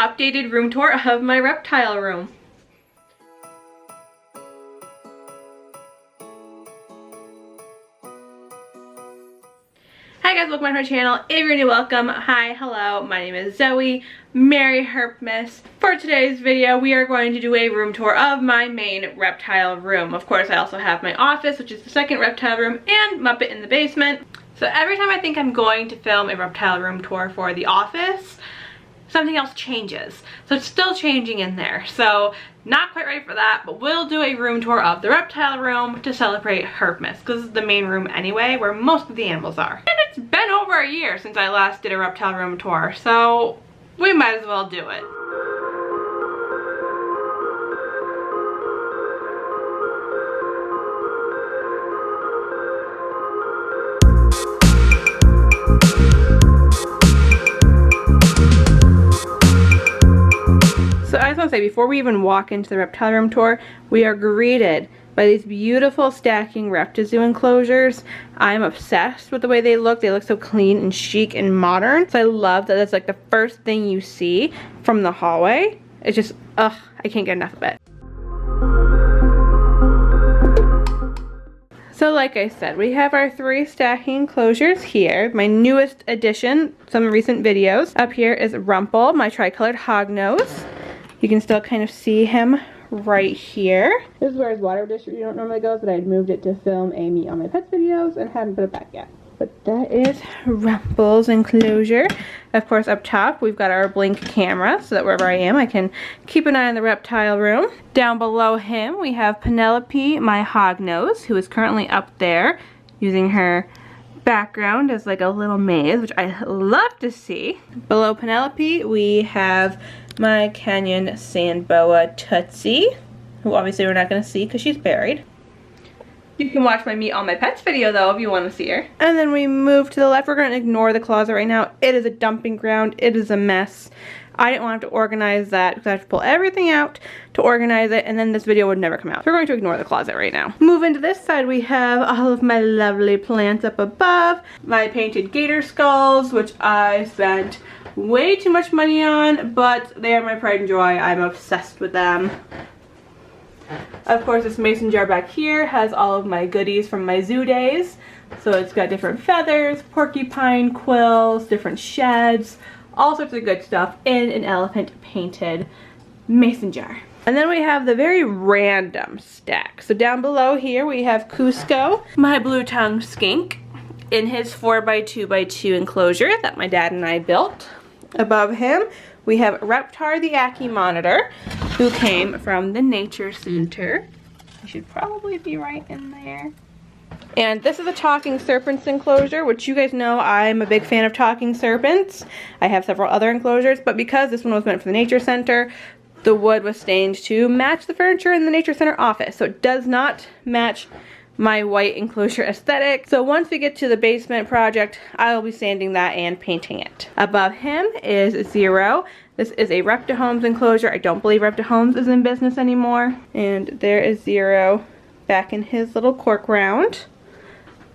updated room tour of my reptile room. Hi guys, welcome back to my channel. If you're new, welcome. Hi, hello, my name is Zoe. Merry Herpmas. For today's video, we are going to do a room tour of my main reptile room. Of course, I also have my office, which is the second reptile room, and Muppet in the basement. So every time I think I'm going to film a reptile room tour for the office, something else changes. So it's still changing in there. So not quite ready for that, but we'll do a room tour of the reptile room to celebrate Herpmas, because this is the main room anyway, where most of the animals are. And it's been over a year since I last did a reptile room tour, so we might as well do it. So I just want to say, before we even walk into the reptile room tour, we are greeted by these beautiful stacking Reptizoo enclosures. I'm obsessed with the way they look. They look so clean and chic and modern. So I love that that's like the first thing you see from the hallway. It's just, ugh, I can't get enough of it. So like I said, we have our 3 stacking enclosures here. My newest addition, some recent videos. Up here is Rumple, my tricolored hognose. You can still kind of see him right here. This is where his water dish normally goes, but I had moved it to film a Meet All My Pets videos and hadn't put it back yet. But that is Rumple's enclosure. Of course, up top, we've got our blink camera, so that wherever I am, I can keep an eye on the reptile room. Down below him, we have Penelope, my hognose, who is currently up there using her background as like a little maze, which I love to see. Below Penelope, we have my Kenyan sand boa Tootsie, who obviously we're not going to see because she's buried. You can watch my Meet All My Pets video though if you want to see her. And then we move to the left. We're going to ignore the closet right now. It is a dumping ground. It is a mess. I didn't want to have to organize that because I have to pull everything out to organize it, and then this video would never come out. So we're going to ignore the closet right now. Moving to this side, we have all of my lovely plants up above. My painted gator skulls, which I spent way too much money on, but they are my pride and joy. I'm obsessed with them. Of course, this mason jar back here has all of my goodies from my zoo days. So it's got different feathers, porcupine quills, different sheds, all sorts of good stuff in an elephant painted mason jar. And then we have the very random stack. So down below here we have Cusco, my blue-tongued skink, in his 4x2x2 enclosure that my dad and I built. Above him we have Reptar the Ackie monitor, who came from the Nature Center. He should probably be right in there. And this is a talking serpents enclosure, which you guys know I'm a big fan of talking serpents. I have several other enclosures, but because this one was meant for the Nature Center, the wood was stained to match the furniture in the Nature Center office. So it does not match my white enclosure aesthetic. So once we get to the basement project, I will be sanding that and painting it. Above him is Zero. This is a Reptihomes enclosure. I don't believe Reptihomes is in business anymore. And there is Zero back in his little cork round.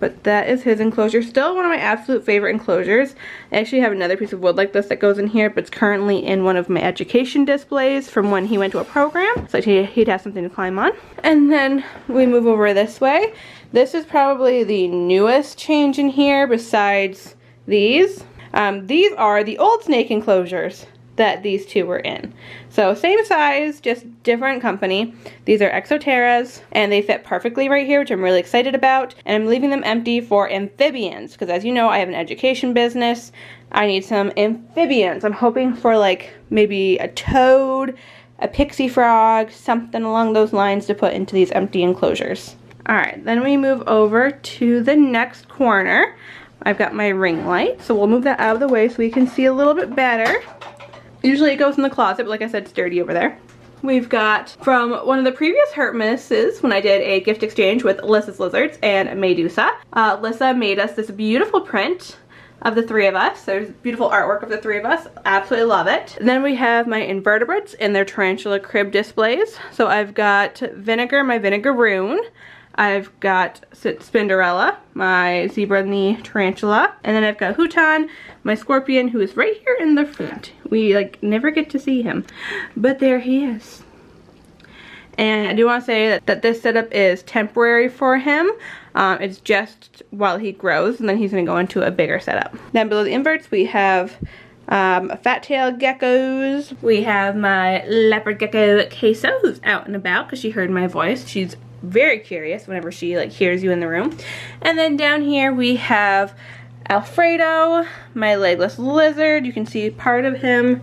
But that is his enclosure. Still one of my absolute favorite enclosures. I actually have another piece of wood like this that goes in here, but it's currently in one of my education displays from when he went to a program. So he'd have something to climb on. And then we move over this way. This is probably the newest change in here besides these. These are the old snake enclosures that these two were in. So same size, just different company. These are Exoterras, and they fit perfectly right here, which I'm really excited about. And I'm leaving them empty for amphibians, because as you know, I have an education business. I need some amphibians. I'm hoping for like maybe a toad, a pixie frog, something along those lines to put into these empty enclosures. Alright, then we move over to the next corner. I've got my ring light, so we'll move that out of the way so we can see a little bit better. Usually it goes in the closet, but like I said, it's dirty over there. We've got from one of the previous Herpmases, when I did a gift exchange with Lissa's Lizards and Medusa. Lissa made us this beautiful print of the 3 of us. There's beautiful artwork of the 3 of us. Absolutely love it. And then we have my invertebrates in their tarantula crib displays. So I've got Vinegar, my Vinegaroon. I've got Spinderella, my zebra and the tarantula, and then I've got Hutan, my scorpion, who is right here in the front. We like never get to see him, but there he is. And I do want to say that this setup is temporary for him. It's just while he grows, and then he's going to go into a bigger setup. Down below the inverts, we have fat-tailed geckos. We have my leopard gecko Queso, who's out and about because she heard my voice. She's very curious whenever she like hears you in the room. And then down here we have Alfredo, my legless lizard. You can see part of him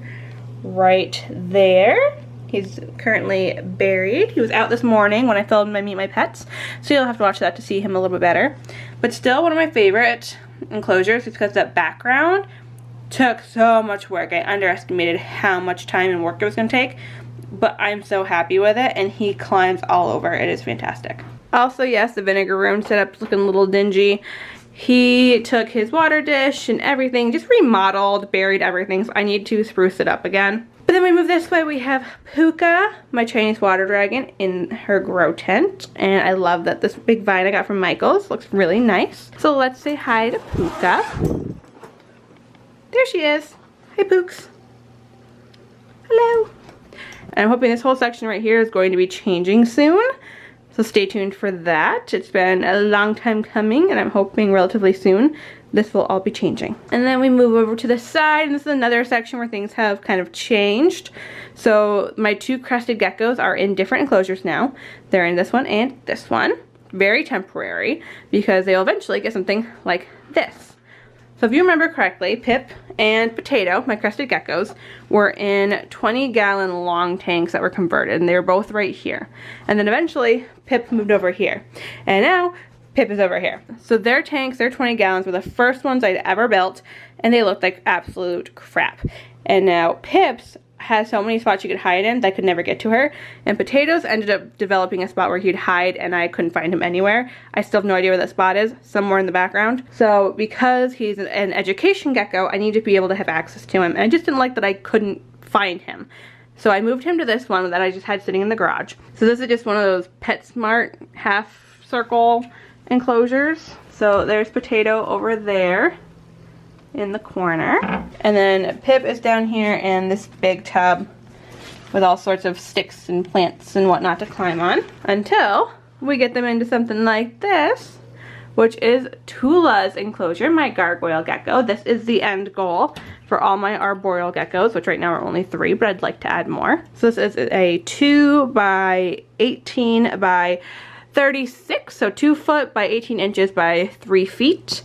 right there. He's currently buried. He was out this morning when I filmed my Meet My Pets, so you'll have to watch that to see him a little bit better. But still one of my favorite enclosures because that background took so much work. I underestimated how much time and work it was going to take, but I'm so happy with it, and he climbs all over. It is fantastic. Also, yes, the vinegar room setup's looking a little dingy. He took his water dish and everything, just remodeled, buried everything, so I need to spruce it up again. But then we move this way, we have Puka, my Chinese water dragon, in her grow tent. And I love that this big vine I got from Michael's looks really nice. So let's say hi to Puka. There she is. Hey, Pooks. Hello. And I'm hoping this whole section right here is going to be changing soon. So stay tuned for that. It's been a long time coming, and I'm hoping relatively soon this will all be changing. And then we move over to the side, and this is another section where things have kind of changed. So my two crested geckos are in different enclosures now. They're in this one and this one. Very temporary, because they'll eventually get something like this. So if you remember correctly, Pip and Potato, my crested geckos, were in 20-gallon long tanks that were converted, and they were both right here. And then eventually, Pip moved over here. And now, Pip is over here. So their tanks, their 20 gallons, were the first ones I'd ever built, and they looked like absolute crap. And now Pip's has so many spots you could hide in that I could never get to her. And Potatoes ended up developing a spot where he'd hide, and I couldn't find him anywhere. I still have no idea where that spot is, somewhere in the background. So because he's an education gecko, I need to be able to have access to him. And I just didn't like that I couldn't find him. So I moved him to this one that I just had sitting in the garage. So this is just one of those PetSmart half circle enclosures. So there's Potato over there in the corner, and then Pip is down here in this big tub with all sorts of sticks and plants and whatnot to climb on, until we get them into something like this, which is Tula's enclosure, my gargoyle gecko. This is the end goal for all my arboreal geckos, which right now are only 3, but I'd like to add more. So this is a 2 by 18 by 36, so 2 foot by 18 inches by 3 feet.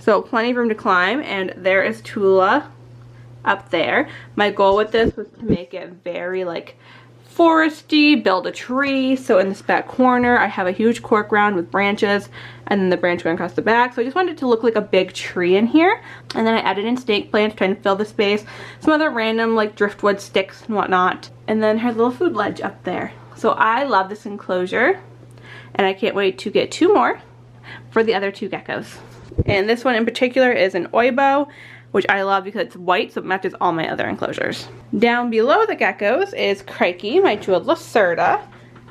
So plenty of room to climb, and there is Tula up there. My goal with this was to make it very like foresty, build a tree. So in this back corner I have a huge cork round with branches, and then the branch going across the back. So I just wanted it to look like a big tree in here. And then I added in snake plants, trying to fill the space, some other random like driftwood sticks and whatnot, and then her little food ledge up there. So I love this enclosure, and I can't wait to get 2 more for the other 2 geckos. And this one in particular is an 𝘼𝙀, which I love because it's white, so it matches all my other enclosures. Down below the geckos is Crikey, my jeweled Lacerda,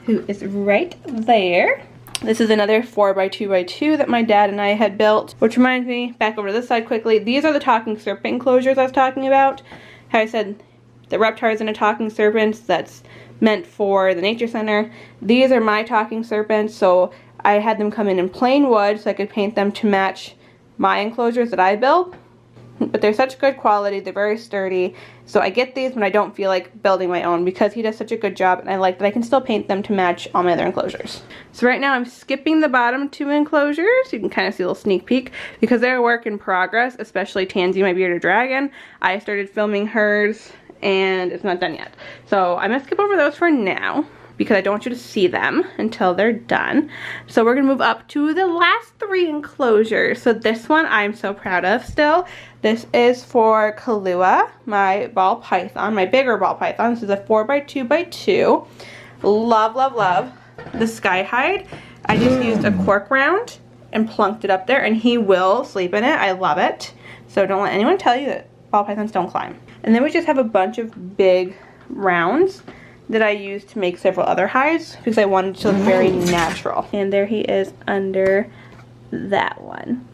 who is right there. This is another 4 by 2 by 2 that my dad and I had built, which reminds me, back over to this side quickly, these are the talking serpent enclosures I was talking about. How I said the Reptiles and a talking serpent that's meant for the nature center. These are my talking serpents, so I had them come in plain wood so I could paint them to match my enclosures that I built. But they're such good quality, they're very sturdy. So I get these when I don't feel like building my own, because he does such a good job, and I like that I can still paint them to match all my other enclosures. So right now I'm skipping the bottom 2 enclosures. You can kind of see a little sneak peek because they're a work in progress, especially Tansy, my bearded dragon. I started filming hers and it's not done yet. So I'm gonna skip over those for now, because I don't want you to see them until they're done. So we're gonna move up to the last 3 enclosures. So this one I'm so proud of still. This is for Kahlua, my ball python, my bigger ball python. This is a 4 by 2 by 2. Love, love, love the sky hide. I just used a cork round and plunked it up there, and he will sleep in it. I love it. So don't let anyone tell you that ball pythons don't climb. And then we just have a bunch of big rounds that I used to make several other hives because I wanted to look very natural. And there he is under that one.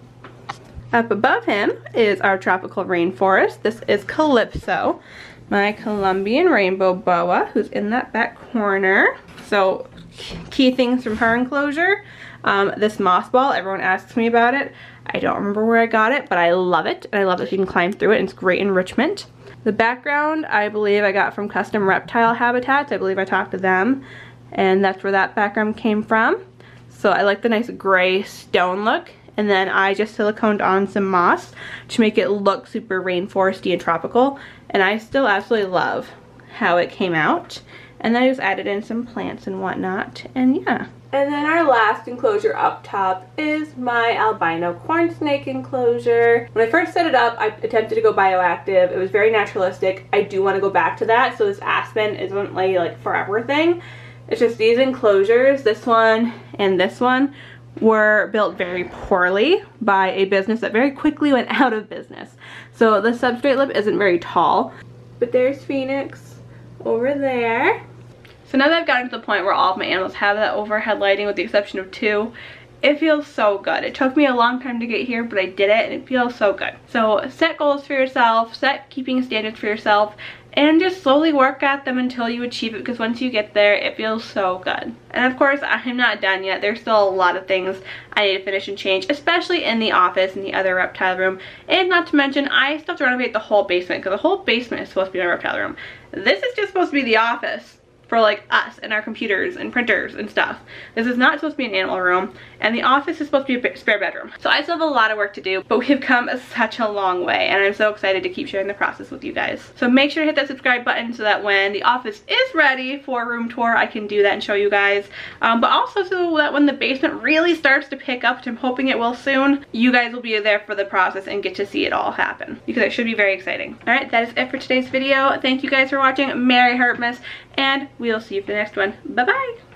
Up above him is our tropical rainforest. This is Calypso, my Colombian rainbow boa, who's in that back corner. So key things from her enclosure. This moss ball, everyone asks me about it. I don't remember where I got it, but I love it. And I love that you can climb through it, and it's great enrichment. The background, I believe I got from Custom Reptile Habitats. I believe I talked to them, and that's where that background came from. So I like the nice gray stone look. And then I just siliconed on some moss to make it look super rainforesty and tropical. And I still absolutely love how it came out. And then I just added in some plants and whatnot, and yeah. And then our last enclosure up top is my albino corn snake enclosure. When I first set it up, I attempted to go bioactive. It was very naturalistic. I do want to go back to that, so this aspen isn't like forever thing. It's just these enclosures, this one and this one, were built very poorly by a business that very quickly went out of business. So the substrate lip isn't very tall. But there's Phoenix over there. So now that I've gotten to the point where all of my animals have that overhead lighting with the exception of 2, it feels so good. It took me a long time to get here, but I did it and it feels so good. So set goals for yourself, set keeping standards for yourself, and just slowly work at them until you achieve it, because once you get there, it feels so good. And of course, I'm not done yet. There's still a lot of things I need to finish and change, especially in the office and the other reptile room. And not to mention, I still have to renovate the whole basement, because the whole basement is supposed to be my reptile room. This is just supposed to be the office for like us and our computers and printers and stuff. This is not supposed to be an animal room, and the office is supposed to be a spare bedroom. So I still have a lot of work to do, but we've come such a long way, and I'm so excited to keep sharing the process with you guys. So make sure to hit that subscribe button so that when the office is ready for a room tour, I can do that and show you guys. But also so that when the basement really starts to pick up, which I'm hoping it will soon, you guys will be there for the process and get to see it all happen, because it should be very exciting. All right, that is it for today's video. Thank you guys for watching. Merry Herpmas, and we'll see you for the next one. Bye-bye.